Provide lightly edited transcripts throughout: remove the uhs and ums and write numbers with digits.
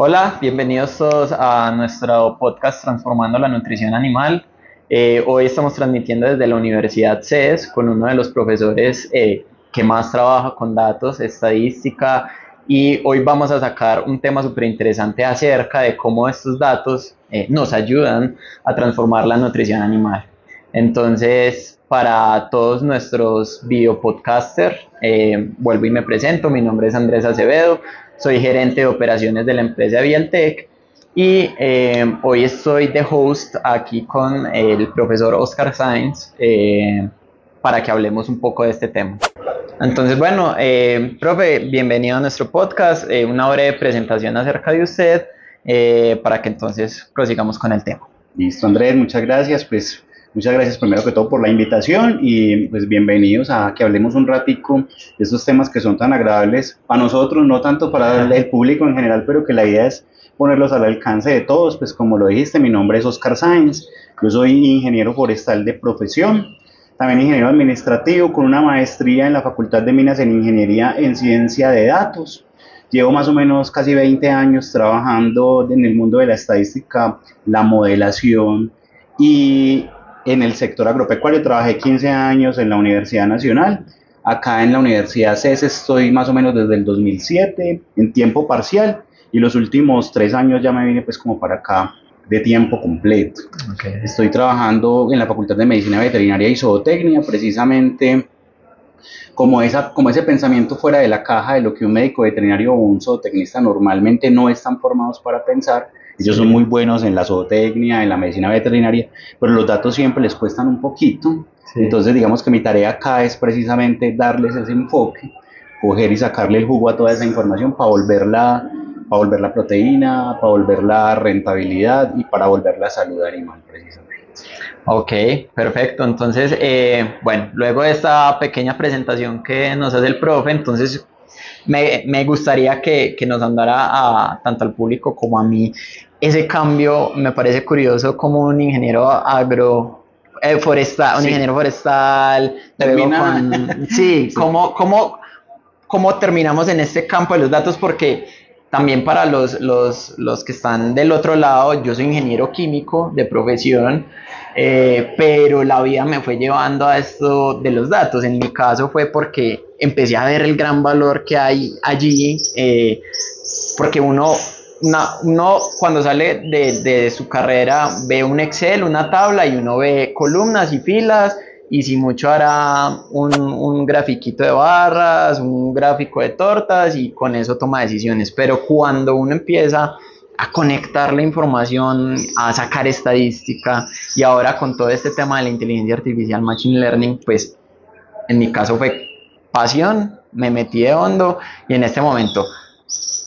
Hola, bienvenidos todos a nuestro podcast Transformando la Nutrición Animal. Hoy estamos transmitiendo desde la Universidad CES con uno de los profesores que más trabaja con datos, estadística, y hoy vamos a sacar un tema súper interesante acerca de cómo estos datos nos ayudan a transformar la nutrición animal. Entonces, para todos nuestros videopodcasters, vuelvo y me presento. Mi nombre es Andrés Acevedo, soy gerente de operaciones de la empresa Vialtec y hoy estoy de host aquí con el profesor Oscar Sainz para que hablemos un poco de este tema. Entonces, bueno, profe, bienvenido a nuestro podcast, una breve presentación acerca de usted para que entonces prosigamos con el tema. Listo, Andrés, muchas gracias. Pues muchas gracias primero que todo por la invitación y pues bienvenidos a que hablemos un ratico de estos temas que son tan agradables para nosotros, no tanto para el público en general, pero que la idea es ponerlos al alcance de todos. Pues como lo dijiste, mi nombre es Oscar Sainz, yo soy ingeniero forestal de profesión, también ingeniero administrativo con una maestría en la Facultad de Minas en Ingeniería en Ciencia de Datos. Llevo más o menos casi 20 años trabajando en el mundo de la estadística, la modelación y en el sector agropecuario. Trabajé 15 años en la Universidad Nacional. Acá en la Universidad CES estoy más o menos desde el 2007 en tiempo parcial y los últimos 3 años ya me vine pues como para acá de tiempo completo. Okay. Estoy trabajando en la Facultad de Medicina Veterinaria y Zootecnia, precisamente como ese pensamiento fuera de la caja de lo que un médico veterinario o un zootecnista normalmente no están formados para pensar. Ellos son muy buenos en la zootecnia, en la medicina veterinaria, pero los datos siempre les cuestan un poquito. Sí. Entonces digamos que mi tarea acá es precisamente darles ese enfoque, coger y sacarle el jugo a toda esa información para volverla proteína, para volverla rentabilidad y para volverla salud animal precisamente. Ok, perfecto. Entonces, bueno, luego de esta pequeña presentación que nos hace el profe, entonces me gustaría que nos andara tanto al público como a mí ese cambio. Me parece curioso como un ingeniero forestal, un ingeniero forestal, sí, cómo terminamos en este campo de los datos, porque también para los que están del otro lado, yo soy ingeniero químico de profesión, pero la vida me fue llevando a esto de los datos. En mi caso fue porque empecé a ver el gran valor que hay allí, porque uno cuando sale de su carrera ve un Excel, una tabla, y uno ve columnas y filas, y si mucho hará un grafiquito de barras, un gráfico de tortas, y con eso toma decisiones. Pero cuando uno empieza a conectar la información, a sacar estadística, y ahora con todo este tema de la inteligencia artificial, machine learning, pues en mi caso fue pasión, me metí de hondo, y en este momento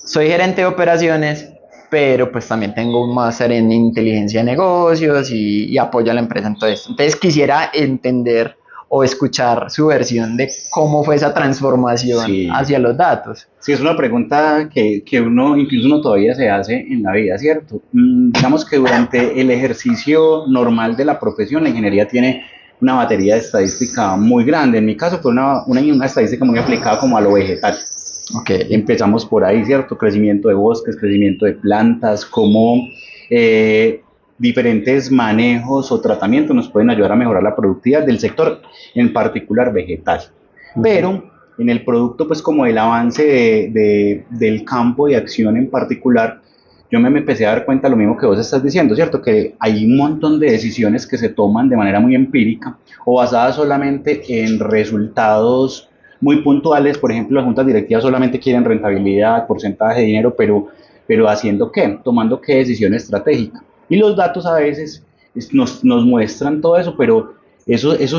soy gerente de operaciones, pero pues también tengo un máster en inteligencia de negocios y apoyo a la empresa en todo esto. Entonces quisiera entender o escuchar su versión de cómo fue esa transformación hacia los datos. Sí, es una pregunta que incluso uno todavía se hace en la vida, ¿cierto? Digamos que durante el ejercicio normal de la profesión, la ingeniería tiene una batería de estadística muy grande. En mi caso fue una estadística muy aplicada como a lo vegetal. Okay. Empezamos por ahí, ¿cierto? Crecimiento de bosques, crecimiento de plantas, cómo diferentes manejos o tratamientos nos pueden ayudar a mejorar la productividad del sector, en particular vegetal. Pero en el producto, pues como el avance del campo de acción en particular, yo me empecé a dar cuenta de lo mismo que vos estás diciendo, ¿cierto? Que hay un montón de decisiones que se toman de manera muy empírica o basadas solamente en resultados muy puntuales. Por ejemplo, las juntas directivas solamente quieren rentabilidad, porcentaje de dinero, pero ¿haciendo qué? Tomando qué decisión estratégica. Y los datos a veces nos muestran todo eso, pero eso es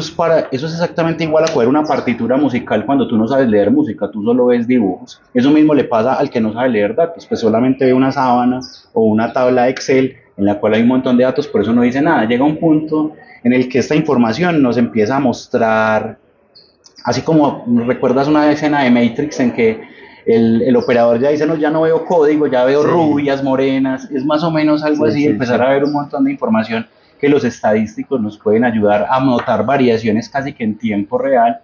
exactamente igual a coger una partitura musical cuando tú no sabes leer música, tú solo ves dibujos. Eso mismo le pasa al que no sabe leer datos, pues solamente ve una sábana o una tabla de Excel en la cual hay un montón de datos, por eso no dice nada. Llega un punto en el que esta información nos empieza a mostrar, así como recuerdas una escena de Matrix en que el operador ya dice, no, ya no veo código, ya veo rubias, morenas. Es más o menos algo así, empezar a ver un montón de información que los estadísticos nos pueden ayudar a notar variaciones casi que en tiempo real,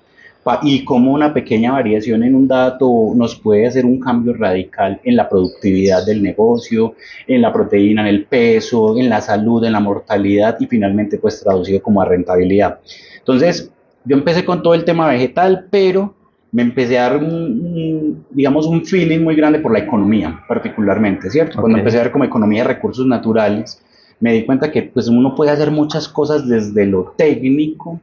y cómo una pequeña variación en un dato nos puede hacer un cambio radical en la productividad del negocio, en la proteína, en el peso, en la salud, en la mortalidad y finalmente pues traducido como a rentabilidad. Entonces, yo empecé con todo el tema vegetal, pero me empecé a dar digamos, un feeling muy grande por la economía, particularmente, ¿cierto? Okay. Cuando empecé a ver como economía de recursos naturales, me di cuenta que pues uno puede hacer muchas cosas desde lo técnico,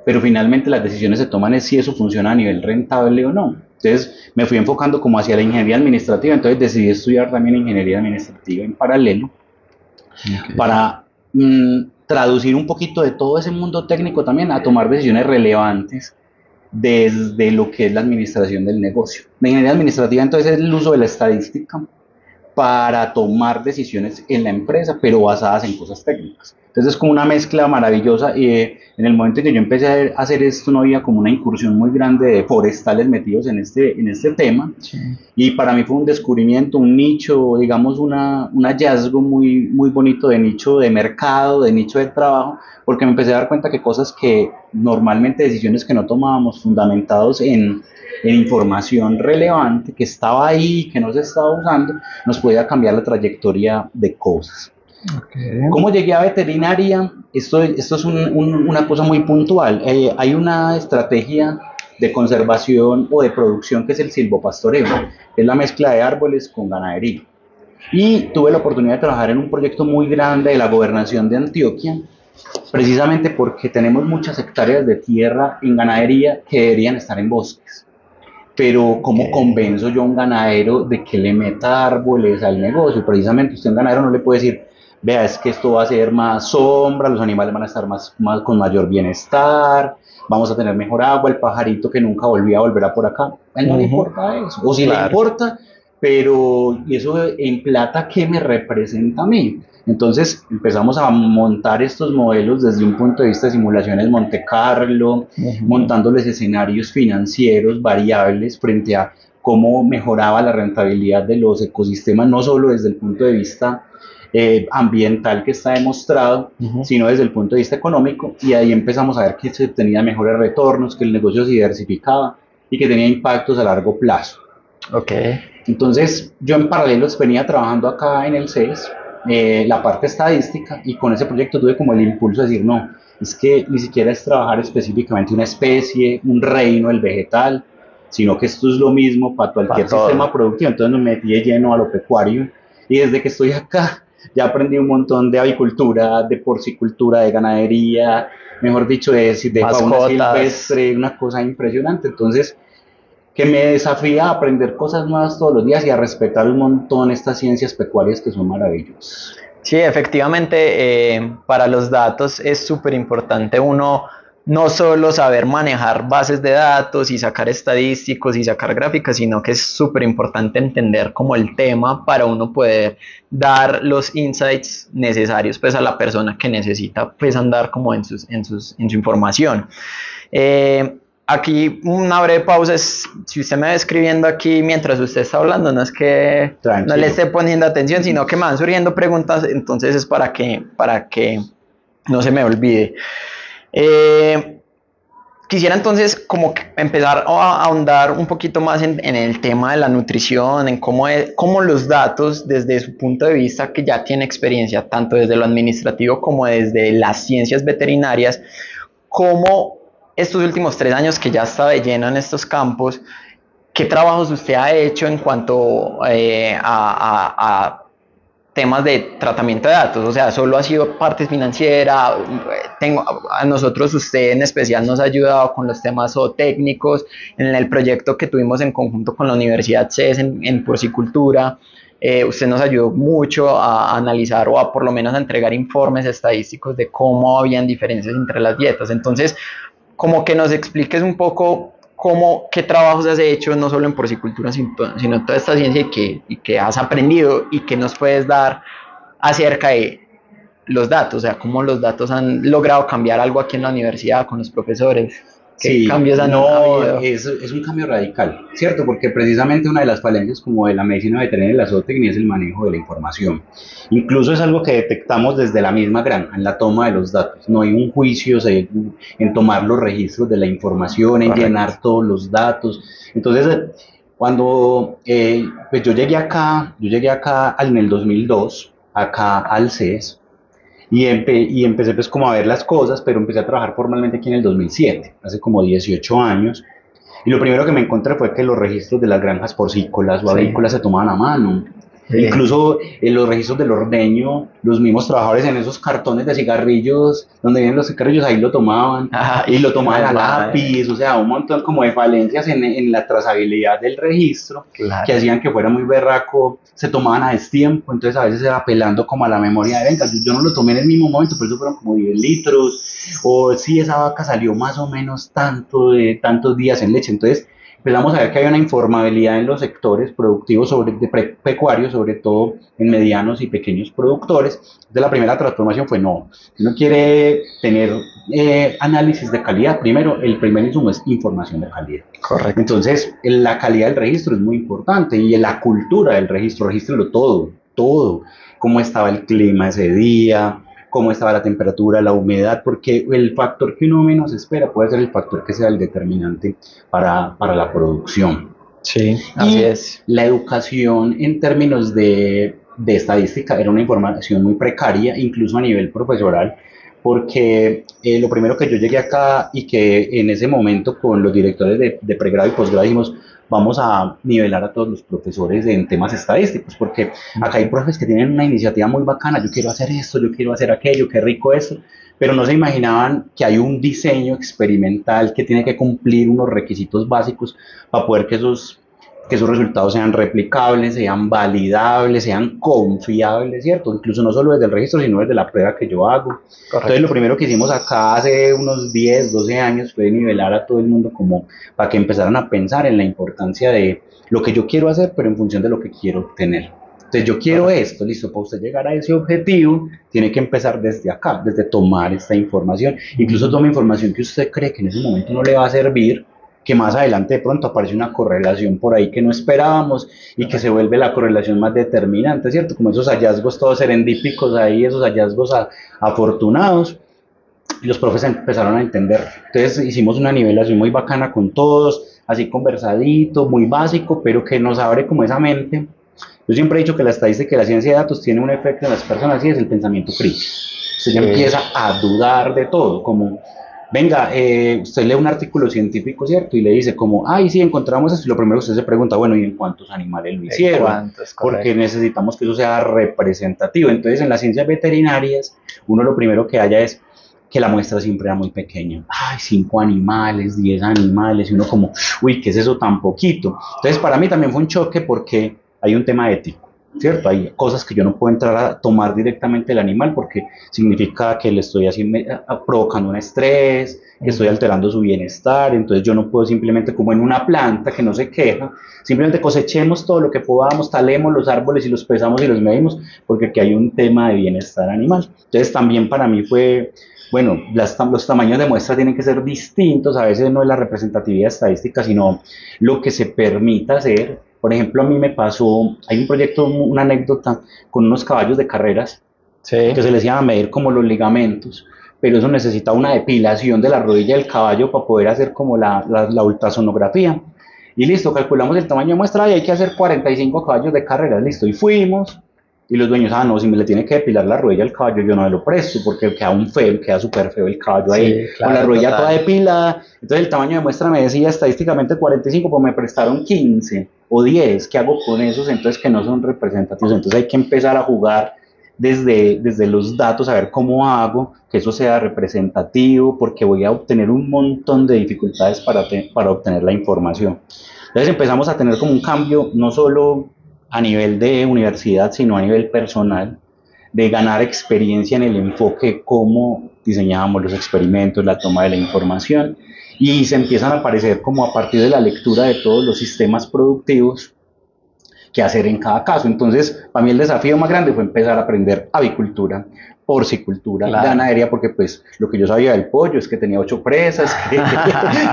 pero finalmente las decisiones se toman es si eso funciona a nivel rentable o no. Entonces me fui enfocando como hacia la ingeniería administrativa, entonces decidí estudiar también ingeniería administrativa en paralelo, okay, para traducir un poquito de todo ese mundo técnico también a tomar decisiones relevantes desde lo que es la administración del negocio. La ingeniería administrativa entonces es el uso de la estadística para tomar decisiones en la empresa, pero basadas en cosas técnicas. Entonces es como una mezcla maravillosa y en el momento en que yo empecé a hacer esto no había como una incursión muy grande de forestales metidos en este tema, sí, y para mí fue un descubrimiento, un nicho, digamos un hallazgo muy, muy bonito de nicho de mercado, de nicho de trabajo, porque me empecé a dar cuenta que cosas que normalmente decisiones que no tomábamos fundamentados en información relevante que estaba ahí, que no se estaba usando, nos podía cambiar la trayectoria de cosas. Okay. ¿Cómo llegué a veterinaria? Esto es una cosa muy puntual. Hay una estrategia de conservación o de producción que es el silvopastoreo, que es la mezcla de árboles con ganadería. Y tuve la oportunidad de trabajar en un proyecto muy grande de la gobernación de Antioquia, precisamente porque tenemos muchas hectáreas de tierra en ganadería que deberían estar en bosques. Pero ¿cómo convenzo yo a un ganadero de que le meta árboles al negocio? Precisamente usted, un ganadero, no le puede decir, vea, es que esto va a ser más sombra, los animales van a estar con mayor bienestar, vamos a tener mejor agua, el pajarito que nunca volverá por acá. A él no le importa eso, o si le importa, pero eso en plata, ¿qué me representa a mí? Entonces empezamos a montar estos modelos desde un punto de vista de simulaciones Monte Carlo, montándoles escenarios financieros variables frente a cómo mejoraba la rentabilidad de los ecosistemas, no solo desde el punto de vista ambiental que está demostrado, sino desde el punto de vista económico, y ahí empezamos a ver que se obtenía mejores retornos, que el negocio se diversificaba y que tenía impactos a largo plazo. Okay. Entonces yo en paralelo venía trabajando acá en el CES, la parte estadística, y con ese proyecto tuve como el impulso de decir, no, es que ni siquiera es trabajar específicamente una especie, un reino, el vegetal, sino que esto es lo mismo para cualquier sistema productivo. Entonces me metí de lleno a lo pecuario, y desde que estoy acá ya aprendí un montón de avicultura, de porcicultura, de ganadería, mejor dicho, de fauna silvestre, una cosa impresionante. Entonces, que me desafía a aprender cosas nuevas todos los días y a respetar un montón estas ciencias pecuarias que son maravillosas. Sí, efectivamente, para los datos es súper importante uno no solo saber manejar bases de datos y sacar estadísticos y sacar gráficas, sino que es súper importante entender como el tema para uno poder dar los insights necesarios pues a la persona que necesita pues andar como en su información. Aquí una breve pausa, si usted me va escribiendo aquí mientras usted está hablando, no es que no le esté poniendo atención, sino que me van surgiendo preguntas, entonces es para que no se me olvide. Quisiera entonces como que empezar a ahondar un poquito más en el tema de la nutrición, en cómo los datos desde su punto de vista, que ya tiene experiencia tanto desde lo administrativo como desde las ciencias veterinarias, cómo estos últimos 3 años que ya está de lleno en estos campos, ¿qué trabajos usted ha hecho en cuanto a temas de tratamiento de datos? O sea, solo ha sido parte financiera, a nosotros usted en especial nos ha ayudado con los temas zootécnicos, en el proyecto que tuvimos en conjunto con la Universidad CES en porcicultura, usted nos ayudó mucho a analizar o a por lo menos a entregar informes estadísticos de cómo habían diferencias entre las dietas. Entonces, como que nos expliques un poco qué trabajos has hecho, no solo en porcicultura, sino en toda esta ciencia y que has aprendido y que nos puedes dar acerca de los datos, o sea, cómo los datos han logrado cambiar algo aquí en la universidad con los profesores. ¿Qué Sí, cambios han no, habido? es un cambio radical, ¿cierto? Porque precisamente una de las falencias como de la medicina veterinaria y la zootecnia es el manejo de la información. Incluso es algo que detectamos desde la misma granja, en la toma de los datos. No hay un juicio en tomar los registros de la información, en Correcto. llenar todos los datos. Entonces, cuando pues yo llegué acá en el 2002, acá al CES, y empecé pues como a ver las cosas, pero empecé a trabajar formalmente aquí en el 2007, hace como 18 años. Y lo primero que me encontré fue que los registros de las granjas porcícolas o Sí, avícolas se tomaban a mano. sí. Incluso en los registros del ordeño, los mismos trabajadores en esos cartones de cigarrillos, donde vienen los cigarrillos, ahí lo tomaban Ay, y lo qué tomaban a pesar. lápiz, o sea, un montón como de falencias en la trazabilidad del registro que Claro. hacían que fuera muy berraco, se tomaban a destiempo, entonces a veces era apelando como a la memoria de, venga, yo no lo tomé en el mismo momento, pero eso fueron como 10 litros, o si esa vaca salió más o menos tanto de tantos días en leche, entonces empezamos a ver que hay una informabilidad en los sectores productivos pecuarios, sobre todo en medianos y pequeños productores. Entonces la primera transformación fue no, si uno quiere tener análisis de calidad, primero el primer insumo es información de calidad. Correcto. Entonces la calidad del registro es muy importante y la cultura del registro, regístrelo todo, todo, cómo estaba el clima ese día, cómo estaba la temperatura, la humedad, porque el factor que uno menos espera puede ser el factor que sea el determinante para la producción. Sí, así Y es. la educación en términos de estadística era una información muy precaria, incluso a nivel profesoral, porque lo primero que yo llegué acá y que en ese momento con los directores de pregrado y posgrado dijimos, vamos a nivelar a todos los profesores en temas estadísticos, porque acá hay Ujú. profes que tienen una iniciativa muy bacana, yo quiero hacer esto, yo quiero hacer aquello, qué rico esto, pero no se imaginaban que hay un diseño experimental que tiene que cumplir unos requisitos básicos para poder que esos resultados sean replicables, sean validables, sean confiables, ¿cierto? Incluso no solo desde el registro, sino desde la prueba que yo hago. Entonces, lo Correcto. primero que hicimos acá hace unos 10, 12 años fue nivelar a todo el mundo como para que empezaran a pensar en la importancia de lo que yo quiero hacer, pero en función de lo que quiero obtener. Entonces, yo quiero Correcto. esto, listo, para usted llegar a ese objetivo, tiene que empezar desde acá, desde tomar esta información. Incluso Ujú. toma información que usted cree que en ese momento no le va a servir, que más adelante de pronto aparece una correlación por ahí que no esperábamos y que se Correcto. vuelve la correlación más determinante, ¿cierto? Como esos hallazgos todos serendípicos ahí, esos hallazgos afortunados, y los profes empezaron a entender. Entonces hicimos una nivelación muy bacana con todos, así conversadito, muy básico, pero que nos abre como esa mente. Yo siempre he dicho que la estadística y la ciencia de datos tiene un efecto en las personas y es el pensamiento crítico. Usted ya Sí. empieza a dudar de todo, como, venga, usted lee un artículo científico, ¿cierto? Y le dice como, ay, sí, encontramos esto, y lo primero que usted se pregunta, bueno, ¿y en cuántos animales lo ¿En hicieron? cuántos? Porque Correcto. necesitamos que eso sea representativo. Entonces, en las ciencias veterinarias, uno lo primero que haya es que la muestra siempre era muy pequeña. Ay, 5 animales, 10 animales, y uno como, uy, ¿qué es eso tan poquito? Entonces, para mí también fue un choque porque hay un tema ético, ¿cierto? Hay cosas que yo no puedo entrar a tomar directamente del animal porque significa que le estoy haciendo, provocando un estrés, que estoy Ujú. alterando su bienestar, entonces yo no puedo simplemente como en una planta que no se queja, simplemente cosechemos todo lo que podamos, talemos los árboles y los pesamos y los medimos, porque aquí hay un tema de bienestar animal. Entonces también para mí fue, bueno, los tamaños de muestra tienen que ser distintos, a veces no es la representatividad estadística, sino lo que se permita hacer. Por ejemplo, a mí me pasó, hay un proyecto, una anécdota con unos caballos de carreras que Sí. se les iban a medir como los ligamentos, pero eso necesita una depilación de la rodilla del caballo para poder hacer como la ultrasonografía. Y listo, calculamos el tamaño de muestra y hay que hacer 45 caballos de carreras, listo. Y fuimos, y los dueños, no, si me le tiene que depilar la rodilla al caballo, yo no me lo presto, porque queda un feo, queda súper feo el caballo ahí, Sí, con la claro, rodilla toda total. depilada. Entonces el tamaño de muestra me decía estadísticamente 45, pues me prestaron 15 o 10. ¿Qué hago con esos? Entonces que no son representativos. Entonces hay que empezar a jugar desde los datos, a ver cómo hago que eso sea representativo, porque voy a obtener un montón de dificultades para obtener la información. Entonces empezamos a tener como un cambio, no solo a nivel de universidad, sino a nivel personal, de ganar experiencia en el enfoque, cómo diseñábamos los experimentos, la toma de la información, y se empiezan a aparecer como a partir de la lectura de todos los sistemas productivos, qué hacer en cada caso. Entonces, para mí el desafío más grande fue empezar a aprender avicultura, porcicultura, Claro. ganadería, porque pues lo que yo sabía del pollo es que tenía 8 presas,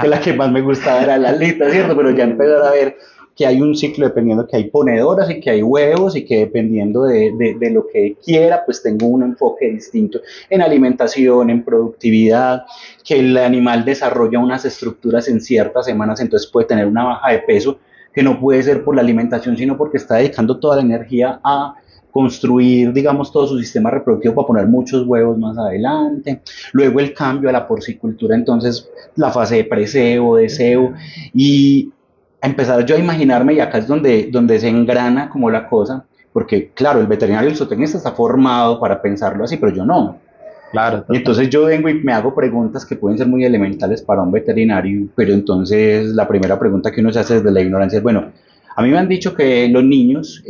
que la que más me gustaba era la alita, ¿cierto? Pero ya empezar a ver que hay un ciclo dependiendo que hay ponedoras y que hay huevos y que dependiendo de lo que quiera, pues tengo un enfoque distinto en alimentación, en productividad, que el animal desarrolla unas estructuras en ciertas semanas, entonces puede tener una baja de peso que no puede ser por la alimentación, sino porque está dedicando toda la energía a construir, digamos, todo su sistema reproductivo para poner muchos huevos más adelante. Luego el cambio a la porcicultura, entonces la fase de preseo, de cebo, y empezar yo a imaginarme, y acá es donde se engrana como la cosa, porque claro, el veterinario, el zootecnista está formado para pensarlo así, pero yo no. Claro, Y entonces yo vengo y me hago preguntas que pueden ser muy elementales para un veterinario, pero entonces la primera pregunta que uno se hace desde la ignorancia es, bueno, a mí me han dicho que los niños,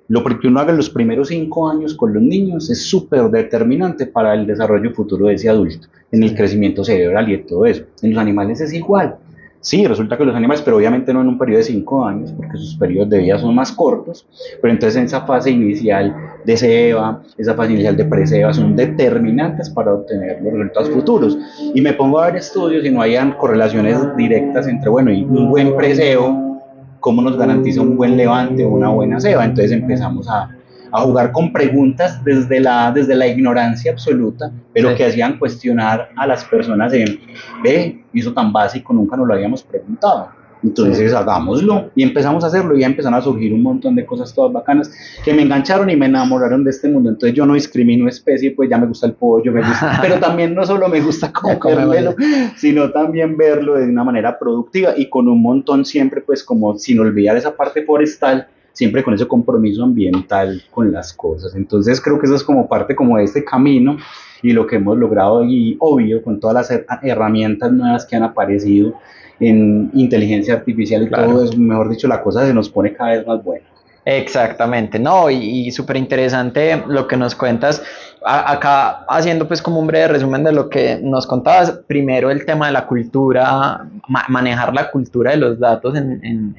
lo que uno haga en los primeros 5 años con los niños es súper determinante para el desarrollo futuro de ese adulto, en el crecimiento cerebral y todo eso. En los animales es igual. Sí, resulta que los animales, pero obviamente no en un periodo de 5 años, porque sus periodos de vida son más cortos, pero entonces en esa fase inicial de ceba, esa fase inicial de preceba, son determinantes para obtener los resultados futuros. Y me pongo a ver estudios y no hayan correlaciones directas entre, bueno, y un buen precebo, cómo nos garantiza un buen levante o una buena ceba. Entonces empezamos a jugar con preguntas desde la ignorancia absoluta, pero sí. que hacían cuestionar a las personas en, ve, hizo tan básico, nunca nos lo habíamos preguntado. Entonces hagámoslo y empezamos a hacerlo y ya empezaron a surgir un montón de cosas todas bacanas que me engancharon y me enamoraron de este mundo. Entonces yo no discrimino especie, pues ya me gusta el pollo, me gusta, pero también no solo me gusta comérmelo, sino también verlo de una manera productiva y con un montón siempre, pues como sin olvidar esa parte forestal, siempre con ese compromiso ambiental con las cosas. Entonces creo que eso es como parte como de este camino y lo que hemos logrado y obvio con todas las herramientas nuevas que han aparecido en inteligencia artificial y claro, todo eso, mejor dicho, la cosa se nos pone cada vez más buena. Exactamente, no, y súper interesante lo que nos cuentas. Acá haciendo pues como un breve resumen de lo que nos contabas, primero el tema de la cultura, manejar la cultura de los datos en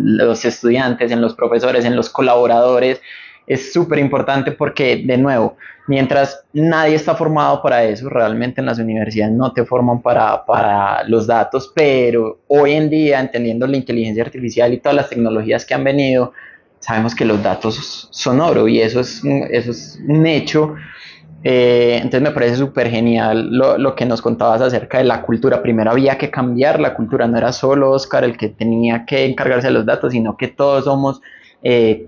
los estudiantes, en los profesores, en los colaboradores, es súper importante porque de nuevo, mientras nadie está formado para eso, realmente en las universidades no te forman para los datos, pero hoy en día, entendiendo la inteligencia artificial y todas las tecnologías que han venido, sabemos que los datos son oro y eso es un hecho. Entonces me parece súper genial lo que nos contabas acerca de la cultura. Primero había que cambiar la cultura, no era solo Oscar el que tenía que encargarse de los datos, sino que todos somos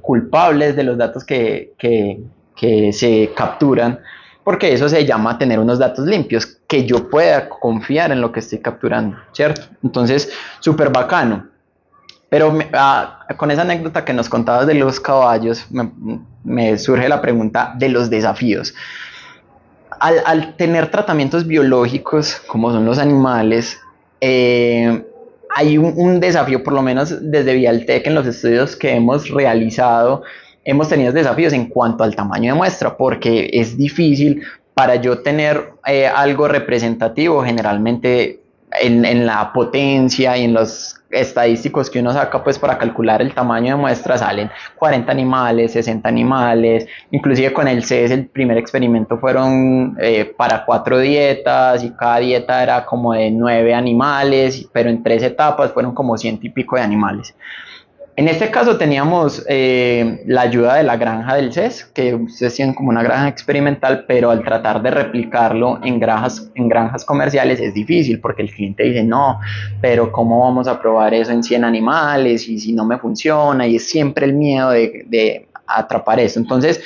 culpables de los datos que se capturan, porque eso se llama tener unos datos limpios, que yo pueda confiar en lo que estoy capturando, ¿cierto? Entonces, súper bacano. Pero con esa anécdota que nos contabas de los caballos, me surge la pregunta de los desafíos. Al tener tratamientos biológicos, como son los animales, hay un desafío, por lo menos desde Vialtec, en los estudios que hemos realizado, hemos tenido desafíos en cuanto al tamaño de muestra, porque es difícil para yo tener algo representativo, generalmente en la potencia y en los estadísticos que uno saca pues para calcular el tamaño de muestra salen 40 animales, 60 animales, inclusive con el CES el primer experimento fueron para 4 dietas y cada dieta era como de 9 animales, pero en 3 etapas fueron como 100 y pico de animales. En este caso teníamos la ayuda de la granja del CES, que ustedes tienen como una granja experimental, pero al tratar de replicarlo en granjas comerciales es difícil porque el cliente dice, no, pero ¿cómo vamos a probar eso en 100 animales y si no me funciona? Y es siempre el miedo de atrapar eso. Entonces,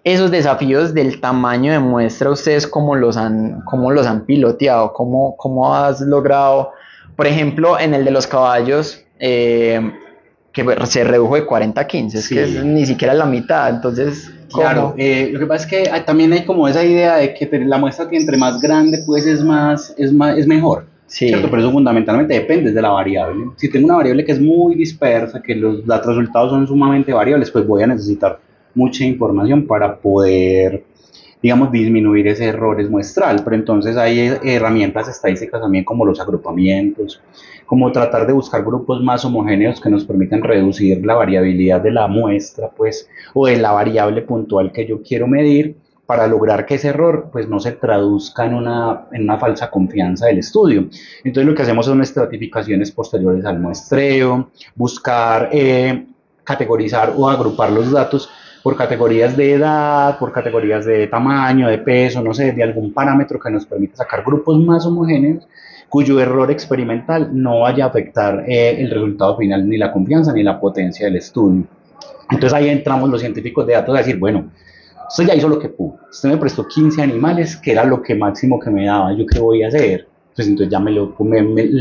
esos desafíos del tamaño de muestra, ¿ustedes cómo los han piloteado? ¿Cómo has logrado, por ejemplo, en el de los caballos, que se redujo de 40 a 15, es sí, que es ni siquiera la mitad, entonces... Claro, lo que pasa es que también hay como esa idea de que la muestra que entre más grande pues es mejor, sí, ¿cierto? Pero eso fundamentalmente depende de la variable. Si tengo una variable que es muy dispersa, que los resultados son sumamente variables, pues voy a necesitar mucha información para poder digamos, disminuir ese error muestral. Pero entonces hay herramientas estadísticas también como los agrupamientos, como tratar de buscar grupos más homogéneos que nos permitan reducir la variabilidad de la muestra, pues, o de la variable puntual que yo quiero medir, para lograr que ese error pues no se traduzca en una falsa confianza del estudio. Entonces lo que hacemos son estratificaciones posteriores al muestreo, buscar categorizar o agrupar los datos por categorías de edad, por categorías de tamaño, de peso, no sé, de algún parámetro que nos permita sacar grupos más homogéneos cuyo error experimental no vaya a afectar el resultado final, ni la confianza, ni la potencia del estudio. Entonces ahí entramos los científicos de datos a decir, bueno, usted ya hizo lo que pudo, usted me prestó 15 animales, que era lo que máximo que me daba, ¿yo qué voy a hacer? Pues entonces ya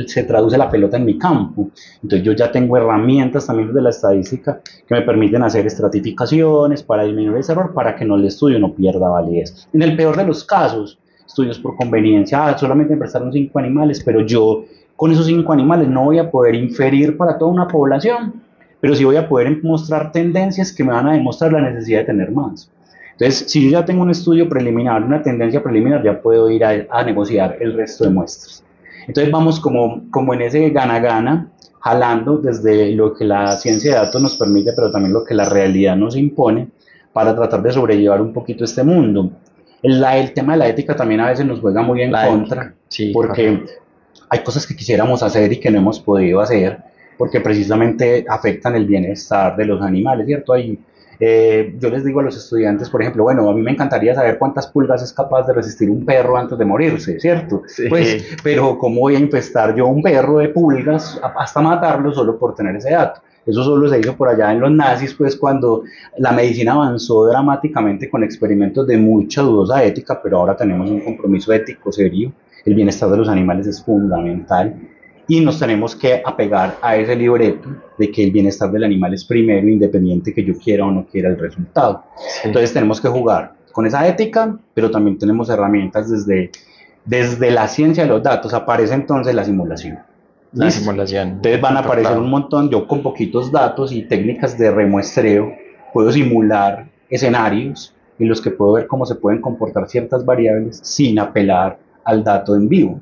se traduce la pelota en mi campo. Entonces yo ya tengo herramientas también de la estadística que me permiten hacer estratificaciones para disminuir ese error, para que no el estudio no pierda validez. En el peor de los casos, estudios por conveniencia, solamente me prestaron 5 animales, pero yo con esos 5 animales no voy a poder inferir para toda una población, pero sí voy a poder mostrar tendencias que me van a demostrar la necesidad de tener más. Entonces, si yo ya tengo un estudio preliminar, una tendencia preliminar, ya puedo ir a negociar el resto de muestras. Entonces vamos como en ese gana-gana, jalando desde lo que la ciencia de datos nos permite, pero también lo que la realidad nos impone, para tratar de sobrellevar un poquito este mundo. El tema de la ética también a veces nos juega muy en contra, sí, porque hay cosas que quisiéramos hacer y que no hemos podido hacer, porque precisamente afectan el bienestar de los animales, ¿cierto? Yo les digo a los estudiantes, por ejemplo, bueno, a mí me encantaría saber cuántas pulgas es capaz de resistir un perro antes de morirse, ¿cierto? Sí. Pues, pero ¿cómo voy a infestar yo a un perro de pulgas hasta matarlo solo por tener ese dato? Eso solo se hizo por allá en los nazis, pues cuando la medicina avanzó dramáticamente con experimentos de mucha dudosa ética, pero ahora tenemos un compromiso ético serio. El bienestar de los animales es fundamental y nos tenemos que apegar a ese libreto de que el bienestar del animal es primero, independiente que yo quiera o no quiera el resultado. Sí. Entonces tenemos que jugar con esa ética, pero también tenemos herramientas desde la ciencia de los datos. Aparece entonces la simulación. La simulación. Entonces van a aparecer un montón, yo con poquitos datos y técnicas de remuestreo puedo simular escenarios en los que puedo ver cómo se pueden comportar ciertas variables sin apelar al dato en vivo.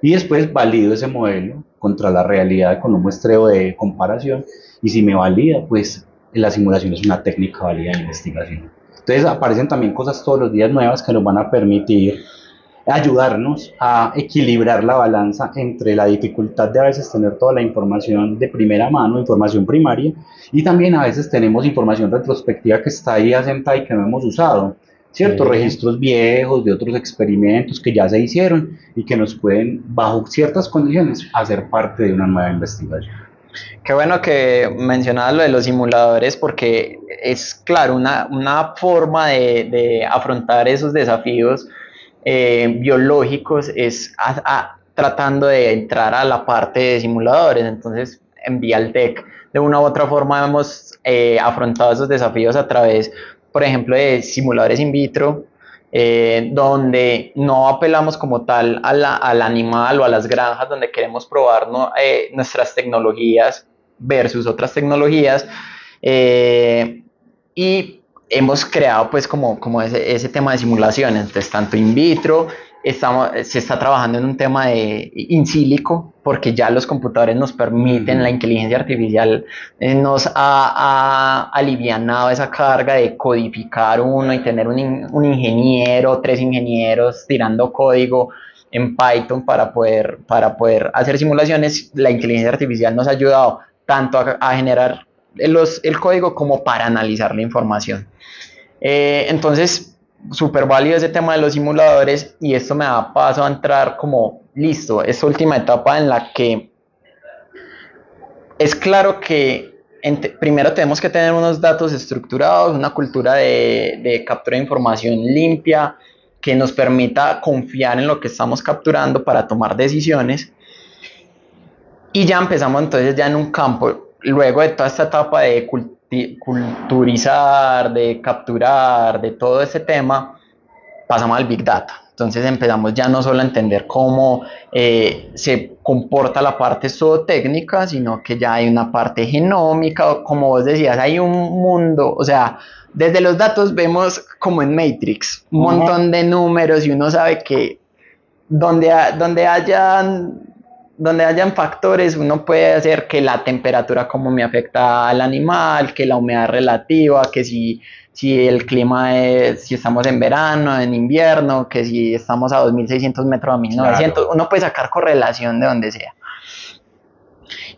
Y después valido ese modelo contra la realidad con un muestreo de comparación, y si me valida, pues la simulación es una técnica válida de investigación. Entonces aparecen también cosas todos los días nuevas que nos van a permitir ayudarnos a equilibrar la balanza entre la dificultad de a veces tener toda la información de primera mano, información primaria, y también a veces tenemos información retrospectiva que está ahí asentada y que no hemos usado, ¿cierto? Sí. Registros viejos de otros experimentos que ya se hicieron y que nos pueden, bajo ciertas condiciones, hacer parte de una nueva investigación. Qué bueno que mencionabas lo de los simuladores, porque es, claro, una forma de afrontar esos desafíos biológicos es tratando de entrar a la parte de simuladores. Entonces en Vialtec de una u otra forma hemos afrontado esos desafíos a través, por ejemplo, de simuladores in vitro, donde no apelamos como tal al animal o a las granjas, donde queremos probar nuestras tecnologías versus otras tecnologías, y hemos creado pues como ese tema de simulaciones. Entonces tanto in vitro, se está trabajando en un tema de in silico, porque ya los computadores nos permiten, la inteligencia artificial nos ha alivianado esa carga de codificar uno y tener un ingeniero, 3 ingenieros tirando código en Python para poder hacer simulaciones. La inteligencia artificial nos ha ayudado tanto a generar el código como para analizar la información. Entonces, súper válido ese tema de los simuladores, y esto me da paso a entrar como, listo, esta última etapa en la que es claro que primero tenemos que tener unos datos estructurados, una cultura de captura de información limpia que nos permita confiar en lo que estamos capturando para tomar decisiones, y ya empezamos entonces ya en un campo, luego de toda esta etapa de culturizar, de capturar, de todo ese tema, pasamos al Big Data. Entonces empezamos ya no solo a entender cómo se comporta la parte zootécnica, sino que ya hay una parte genómica, como vos decías, hay un mundo, o sea, desde los datos vemos como en Matrix, un montón de números y uno sabe que donde hayan factores, uno puede hacer que la temperatura como me afecta al animal, que la humedad relativa, que si el clima es, si estamos en verano, en invierno, que si estamos a 2600 metros a 1900, claro. Uno puede sacar correlación de donde sea.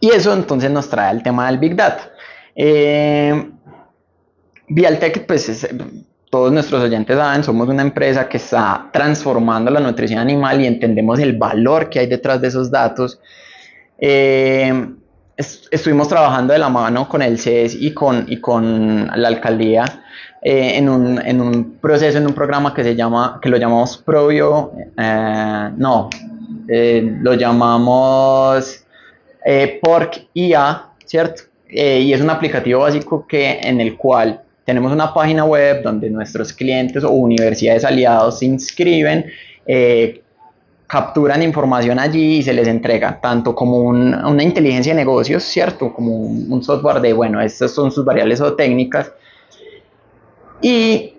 Y eso entonces nos trae al tema del Big Data. Vialtech, pues todos nuestros oyentes saben, somos una empresa que está transformando la nutrición animal y entendemos el valor que hay detrás de esos datos. Estuvimos trabajando de la mano con el CES y con la alcaldía en un proceso, en un programa que lo llamamos Provio, lo llamamos Pork IA, ¿cierto? Y es un aplicativo básico en el cual tenemos una página web donde nuestros clientes o universidades aliados se inscriben, capturan información allí y se les entrega tanto como una inteligencia de negocios, ¿cierto? Como un software de, bueno, estas son sus variables o técnicas. Y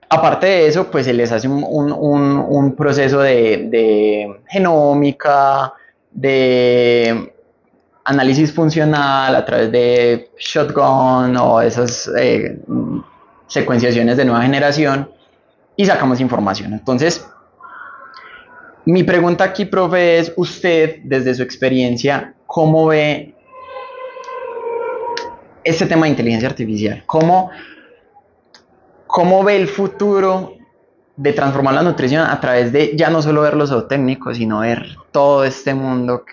aparte de eso, pues se les hace un proceso de genómica, de análisis funcional a través de shotgun o esas secuenciaciones de nueva generación y sacamos información. Entonces, mi pregunta aquí, profe, es usted, desde su experiencia, ¿cómo ve este tema de inteligencia artificial? ¿Cómo ve el futuro de transformar la nutrición a través de ya no solo ver lo zootécnico, sino ver todo este mundo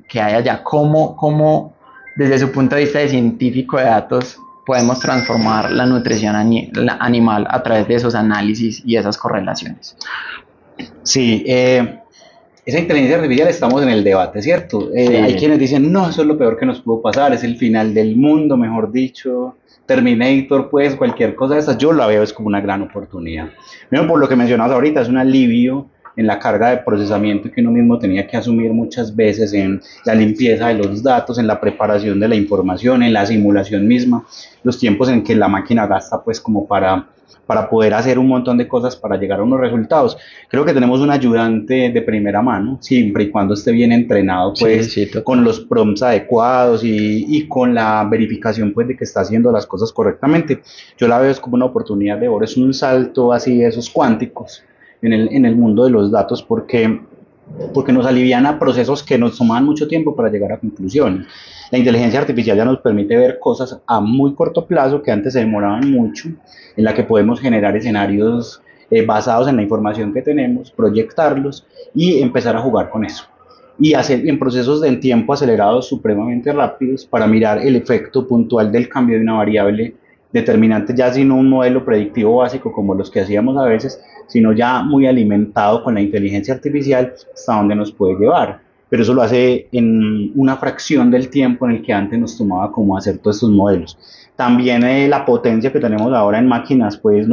que hay allá? ¿Cómo desde su punto de vista de científico de datos podemos transformar la nutrición animal a través de esos análisis y esas correlaciones? Sí, esa inteligencia artificial, estamos en el debate, ¿cierto? Sí. Hay quienes dicen, no, eso es lo peor que nos pudo pasar, es el final del mundo, mejor dicho, Terminator, pues cualquier cosa de esas. Yo la veo es como una gran oportunidad. Primero, por lo que mencionabas ahorita, es un alivio en la carga de procesamiento que uno mismo tenía que asumir muchas veces en la limpieza de los datos, en la preparación de la información, en la simulación misma, los tiempos en que la máquina gasta pues como para poder hacer un montón de cosas para llegar a unos resultados. Creo que tenemos un ayudante de primera mano, siempre y cuando esté bien entrenado, pues, sí, con los prompts adecuados y con la verificación, pues, de que está haciendo las cosas correctamente. Yo la veo como una oportunidad de oro, es un salto así de esos cuánticos en el mundo de los datos, porque nos aliviana procesos que nos toman mucho tiempo para llegar a conclusiones. La inteligencia artificial ya nos permite ver cosas a muy corto plazo que antes se demoraban mucho, en la que podemos generar escenarios basados en la información que tenemos, proyectarlos y empezar a jugar con eso. Y hacer en procesos en tiempo acelerados supremamente rápidos para mirar el efecto puntual del cambio de una variable determinante, ya sin un modelo predictivo básico como los que hacíamos a veces, sino ya muy alimentado con la inteligencia artificial hasta donde nos puede llevar. Pero eso lo hace en una fracción del tiempo en el que antes nos tomaba como hacer todos estos modelos. También la potencia que tenemos ahora en máquinas, pues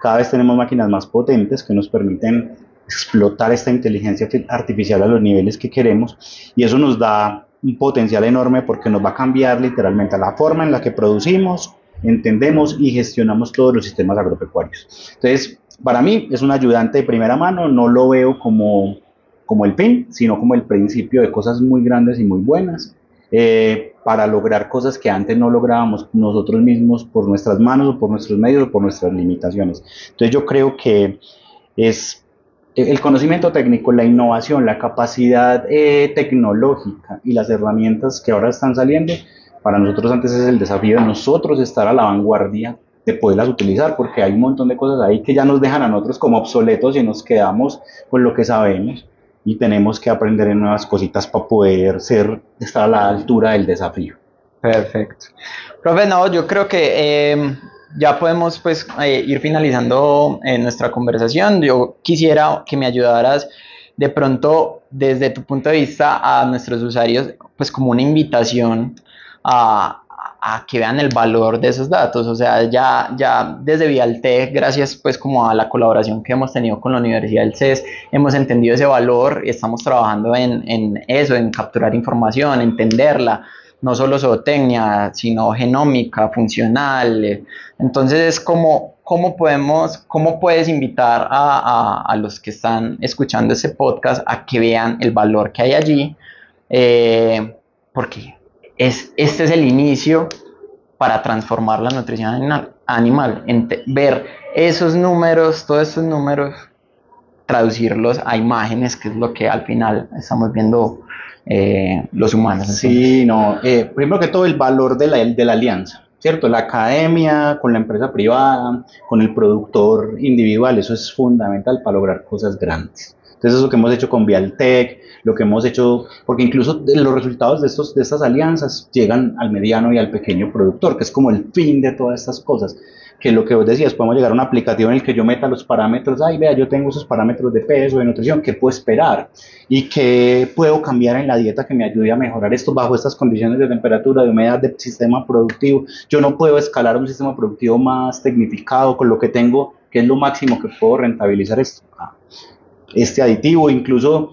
cada vez tenemos máquinas más potentes que nos permiten explotar esta inteligencia artificial a los niveles que queremos, y eso nos da un potencial enorme porque nos va a cambiar literalmente la forma en la que producimos, entendemos y gestionamos todos los sistemas agropecuarios. Entonces, para mí es un ayudante de primera mano, no lo veo como el fin, sino como el principio de cosas muy grandes y muy buenas, para lograr cosas que antes no lográbamos nosotros mismos por nuestras manos o por nuestros medios o por nuestras limitaciones. Entonces yo creo que es el conocimiento técnico, la innovación, la capacidad tecnológica y las herramientas que ahora están saliendo, para nosotros antes es el desafío de nosotros estar a la vanguardia de poderlas utilizar, porque hay un montón de cosas ahí que ya nos dejan a nosotros como obsoletos y nos quedamos con lo que sabemos y tenemos que aprender en nuevas cositas para poder estar a la altura del desafío. Perfecto. Profe, no, yo creo que ya podemos pues ir finalizando nuestra conversación. Yo quisiera que me ayudaras de pronto desde tu punto de vista a nuestros usuarios pues como una invitación a a que vean el valor de esos datos. O sea, ya desde Vialtech, gracias pues como a la colaboración que hemos tenido con la Universidad del CES, hemos entendido ese valor y estamos trabajando en eso, en capturar información, entenderla, no solo zootecnia, sino genómica, funcional. Entonces, ¿cómo puedes invitar a los que están escuchando ese podcast a que vean el valor que hay allí? Porque este es el inicio para transformar la nutrición animal, ver esos números, todos esos números, traducirlos a imágenes, que es lo que al final estamos viendo los humanos. Sí, no, primero que todo el valor de la alianza, ¿cierto? La academia con la empresa privada, con el productor individual, eso es fundamental para lograr cosas grandes. Entonces eso que hemos hecho con Vialtech, lo que hemos hecho, porque incluso los resultados de estas alianzas llegan al mediano y al pequeño productor, que es como el fin de todas estas cosas, que lo que vos decías, podemos llegar a un aplicativo en el que yo meta los parámetros, ay, vea, yo tengo esos parámetros de peso, de nutrición, ¿qué puedo esperar? ¿Y qué puedo cambiar en la dieta que me ayude a mejorar esto bajo estas condiciones de temperatura, de humedad, de sistema productivo? Yo no puedo escalar un sistema productivo más tecnificado con lo que tengo, que es lo máximo que puedo rentabilizar esto. Este aditivo, incluso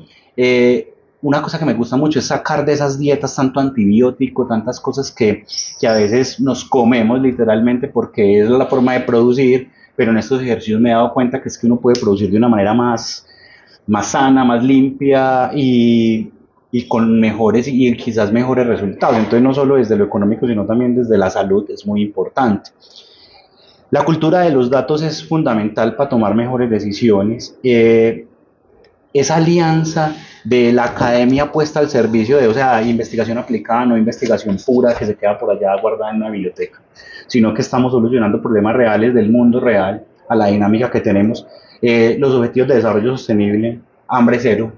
una cosa que me gusta mucho es sacar de esas dietas tanto antibiótico, tantas cosas que a veces nos comemos literalmente porque es la forma de producir, pero en estos ejercicios me he dado cuenta que es que uno puede producir de una manera más sana, más limpia y con mejores y quizás mejores resultados. Entonces no solo desde lo económico, sino también desde la salud es muy importante. La cultura de los datos es fundamental para tomar mejores decisiones. Esa alianza de la academia puesta al servicio de, o sea, investigación aplicada, no investigación pura que se queda por allá guardada en una biblioteca, sino que estamos solucionando problemas reales del mundo real a la dinámica que tenemos. Los objetivos de desarrollo sostenible, hambre cero,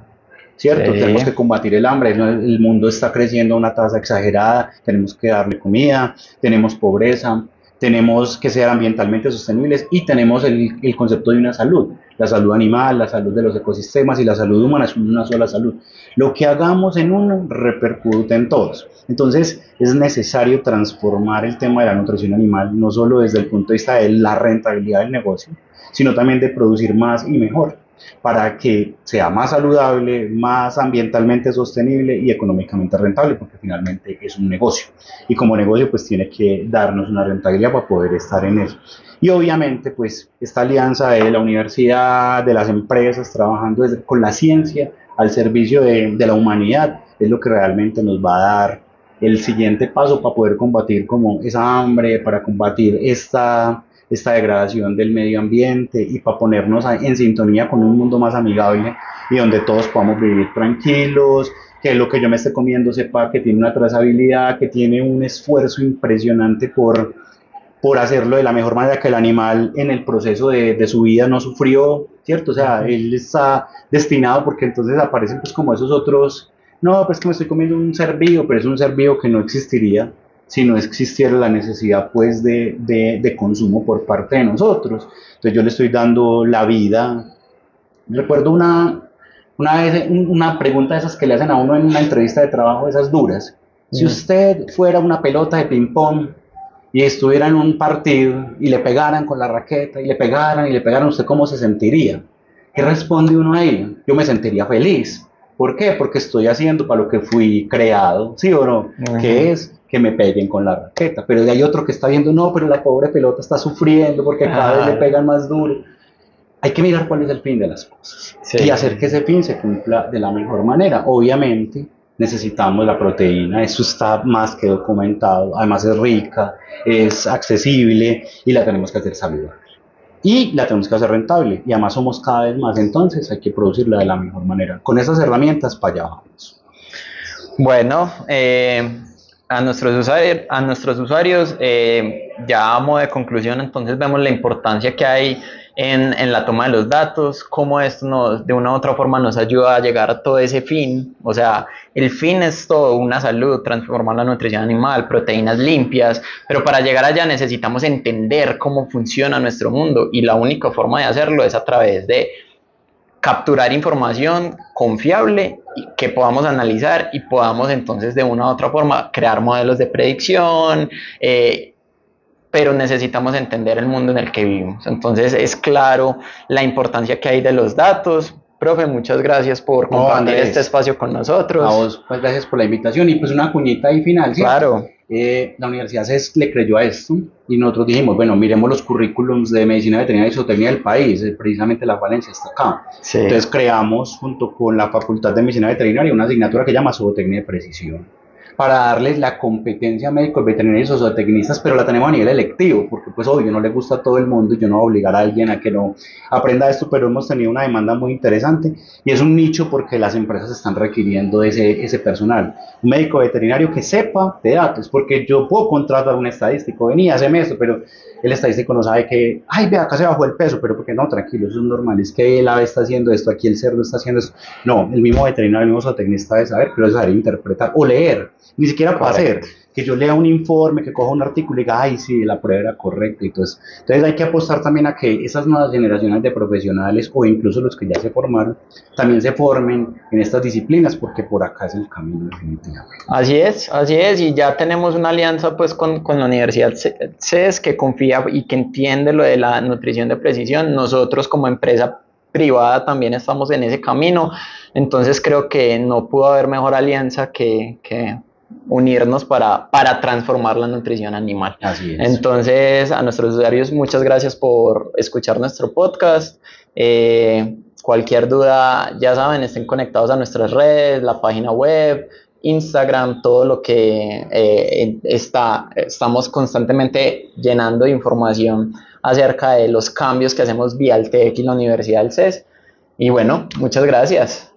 ¿cierto? Sí. Tenemos que combatir el hambre, el mundo está creciendo a una tasa exagerada, tenemos que darle comida, tenemos pobreza, tenemos que ser ambientalmente sostenibles y tenemos el concepto de una salud, la salud animal, la salud de los ecosistemas y la salud humana es una sola salud. Lo que hagamos en uno repercute en todos. Entonces es necesario transformar el tema de la nutrición animal, no solo desde el punto de vista de la rentabilidad del negocio, sino también de producir más y mejor, para que sea más saludable, más ambientalmente sostenible y económicamente rentable, porque finalmente es un negocio. Y como negocio, pues tiene que darnos una rentabilidad para poder estar en eso. Y obviamente, pues esta alianza de la universidad, de las empresas, trabajando con la ciencia al servicio de la humanidad, es lo que realmente nos va a dar el siguiente paso para poder combatir como esa hambre, para combatir esta degradación del medio ambiente y para ponernos en sintonía con un mundo más amigable y donde todos podamos vivir tranquilos, que lo que yo me esté comiendo sepa que tiene una trazabilidad, que tiene un esfuerzo impresionante por hacerlo de la mejor manera, que el animal en el proceso de su vida no sufrió, ¿cierto? O sea, él está destinado, porque entonces aparecen pues como esos otros, no, pues que me estoy comiendo un ser vivo, pero es un ser vivo que no existiría si no existiera la necesidad pues de consumo por parte de nosotros. Entonces yo le estoy dando la vida. Recuerdo una vez una pregunta de esas que le hacen a uno en una entrevista de trabajo, esas duras. Si usted fuera una pelota de ping pong y estuviera en un partido y le pegaran con la raqueta y le pegaran, ¿usted cómo se sentiría? ¿Qué responde uno ahí? Yo me sentiría feliz. ¿Por qué? Porque estoy haciendo para lo que fui creado, ¿sí o no? Que es que me peguen con la raqueta. Pero hay otro que está viendo, no, pero la pobre pelota está sufriendo porque cada vez le pegan más duro. Hay que mirar cuál es el fin de las cosas y hacer que ese fin se cumpla de la mejor manera. Obviamente necesitamos la proteína, eso está más que documentado, además es rica, es accesible y la tenemos que hacer saludable. Y la tenemos que hacer rentable y además somos cada vez más, entonces hay que producirla de la mejor manera. Con esas herramientas para allá vamos. Bueno, a nuestros usuarios, ya a modo de conclusión, entonces vemos la importancia que hay en la toma de los datos, cómo esto de una u otra forma nos ayuda a llegar a todo ese fin. O sea, el fin es todo, una salud, transformar la nutrición animal, proteínas limpias, pero para llegar allá necesitamos entender cómo funciona nuestro mundo y la única forma de hacerlo es a través de capturar información confiable que podamos analizar y podamos entonces de una u otra forma crear modelos de predicción, pero necesitamos entender el mundo en el que vivimos. Entonces es claro la importancia que hay de los datos. Profe, muchas gracias por compartir este espacio con nosotros. A vos, pues gracias por la invitación y pues una cuñita ahí final. ¿Sí? Claro. La Universidad CES le creyó a esto y nosotros dijimos, bueno, miremos los currículums de medicina veterinaria y zootecnia del país, precisamente la falencia está acá. Sí. Entonces creamos junto con la Facultad de Medicina Veterinaria una asignatura que se llama Zootecnia de Precisión, para darles la competencia a médicos veterinarios o zootecnistas, pero la tenemos a nivel electivo, porque pues obvio no le gusta a todo el mundo y yo no voy a obligar a alguien a que no aprenda esto, pero hemos tenido una demanda muy interesante y es un nicho porque las empresas están requiriendo ese personal, un médico veterinario que sepa de datos, porque yo puedo contratar a un estadístico, venía, haceme esto, pero el estadístico no sabe que, ay, ve, acá se bajó el peso, pero porque no, tranquilo, eso es normal, es que el ave está haciendo esto, aquí el cerdo está haciendo esto. No, el mismo veterinario, el mismo zootecnista debe saber, pero debe saber interpretar o leer, ni siquiera para hacer, que yo lea un informe, que coja un artículo y diga, ay, sí, la prueba era correcta. Entonces hay que apostar también a que esas nuevas generaciones de profesionales o incluso los que ya se formaron, también se formen en estas disciplinas, porque por acá es el camino definitivamente. Así es, y ya tenemos una alianza pues con la Universidad CES que confía y que entiende lo de la nutrición de precisión. Nosotros como empresa privada también estamos en ese camino, entonces creo que no pudo haber mejor alianza que unirnos para transformar la nutrición animal. Así es. Entonces, a nuestros usuarios, muchas gracias por escuchar nuestro podcast. Cualquier duda, ya saben, estén conectados a nuestras redes, la página web, Instagram, todo lo que estamos constantemente llenando de información acerca de los cambios que hacemos vía el TEC y la Universidad del CES. Y bueno, muchas gracias.